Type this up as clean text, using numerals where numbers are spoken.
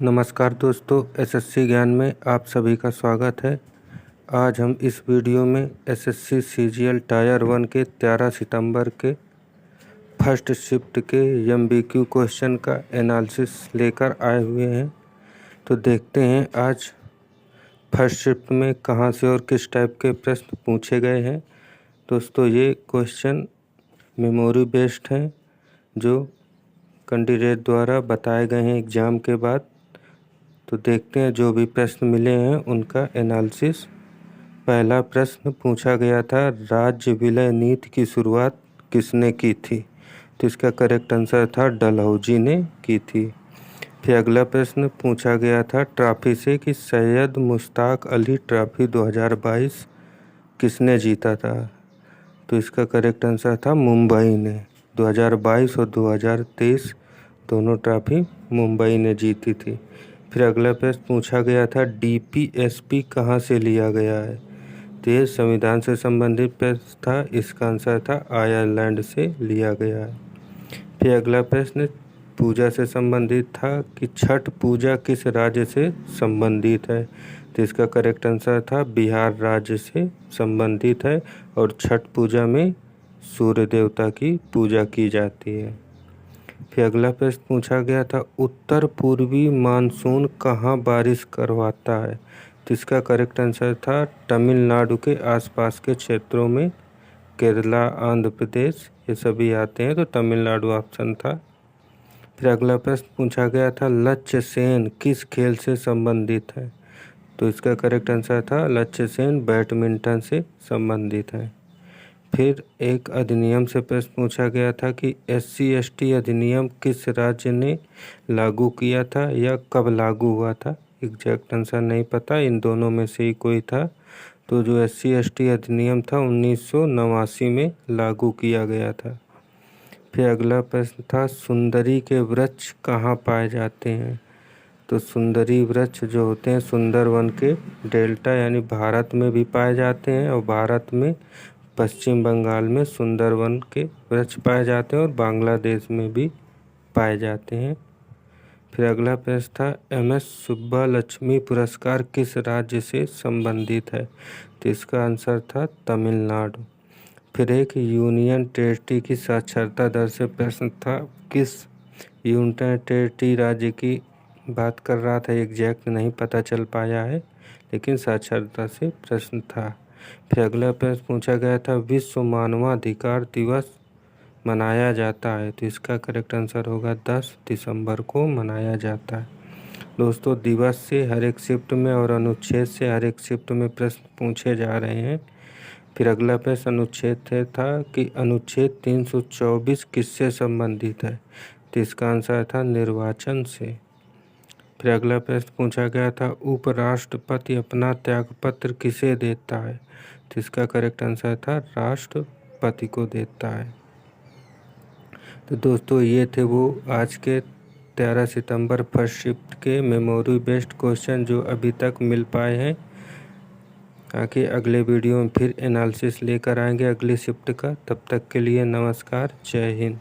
नमस्कार दोस्तों, एसएससी ज्ञान में आप सभी का स्वागत है। आज हम इस वीडियो में एसएससी सीजीएल टायर 1 के 13 सितंबर के फर्स्ट शिफ्ट के एमसीक्यू क्वेश्चन का एनालिसिस लेकर आए हुए हैं। तो देखते हैं आज फर्स्ट शिफ्ट में कहां से और किस टाइप के प्रश्न पूछे गए हैं। दोस्तों, ये क्वेश्चन मेमोरी बेस्ड हैं जो कैंडिडेट द्वारा बताए गए हैं एग्ज़ाम के बाद। तो देखते हैं जो भी प्रश्न मिले हैं उनका एनालिसिस। पहला प्रश्न पूछा गया था, राज्य विलय नीति की शुरुआत किसने की थी? तो इसका करेक्ट आंसर था डलहौजी ने की थी। फिर अगला प्रश्न पूछा गया था ट्रॉफी से कि सैयद मुश्ताक अली ट्रॉफी 2022 किसने जीता था? तो इसका करेक्ट आंसर था मुंबई ने। 2022 और 2023 दोनों ट्रॉफी मुंबई ने जीती थी। फिर अगला प्रश्न पूछा गया था डीपीएसपी कहाँ से लिया गया है? तो ये संविधान से संबंधित प्रश्न था। इसका आंसर था आयरलैंड से लिया गया है। फिर अगला प्रश्न पूजा से संबंधित था कि छठ पूजा किस राज्य से संबंधित है? तो इसका करेक्ट आंसर था बिहार राज्य से संबंधित है और छठ पूजा में सूर्य देवता की पूजा की जाती है। फिर अगला प्रश्न पूछा गया था उत्तर पूर्वी मानसून कहाँ बारिश करवाता है? तो इसका करेक्ट आंसर था तमिलनाडु के आसपास के क्षेत्रों में, केरला, आंध्र प्रदेश ये सभी आते हैं, तो तमिलनाडु ऑप्शन था। फिर अगला प्रश्न पूछा गया था लक्ष्य सेन किस खेल से संबंधित है? तो इसका करेक्ट आंसर था लक्ष्य सेन बैडमिंटन से संबंधित है। फिर एक अधिनियम से प्रश्न पूछा गया था कि SC/ST अधिनियम किस राज्य ने लागू किया था या कब लागू हुआ था? एग्जैक्ट आंसर नहीं पता, इन दोनों में से ही कोई था। तो जो SC/ST अधिनियम था 1989 में लागू किया गया था। फिर अगला प्रश्न था सुंदरी के वृक्ष कहाँ पाए जाते हैं? तो सुंदरी वृक्ष जो होते हैं सुंदरवन के डेल्टा यानी भारत में भी पाए जाते हैं और भारत में पश्चिम बंगाल में सुंदरवन के वृक्ष पाए जाते हैं और बांग्लादेश में भी पाए जाते हैं। फिर अगला प्रश्न था MS सुब्बालक्ष्मी पुरस्कार किस राज्य से संबंधित है? तो इसका आंसर था तमिलनाडु। फिर एक यूनियन टेरिटरी की साक्षरता दर से प्रश्न था, किस यूनियन टेरिटरी राज्य की बात कर रहा था? एग्जैक्ट नहीं पता चल पाया है, लेकिन साक्षरता से प्रश्न था। फिर अगला प्रश्न पूछा गया था विश्व मानवाधिकार दिवस मनाया जाता है? तो इसका करेक्ट आंसर होगा 10 दिसंबर को मनाया जाता है। दोस्तों, दिवस से हर एक शिफ्ट में और अनुच्छेद से हर एक शिफ्ट में प्रश्न पूछे जा रहे हैं। फिर अगला प्रश्न अनुच्छेद से था कि अनुच्छेद 324 किससे संबंधित है? तो इसका आंसर था निर्वाचन से। फिर अगला प्रश्न पूछा गया था उपराष्ट्रपति अपना त्यागपत्र किसे देता है? तो इसका करेक्ट आंसर था राष्ट्रपति को देता है। तो दोस्तों, ये थे वो आज के 13 सितंबर फर्स्ट शिफ्ट के मेमोरी बेस्ड क्वेश्चन जो अभी तक मिल पाए हैं। आगे अगले वीडियो में फिर एनालिसिस लेकर आएंगे अगली शिफ्ट का। तब तक के लिए नमस्कार, जय हिंद।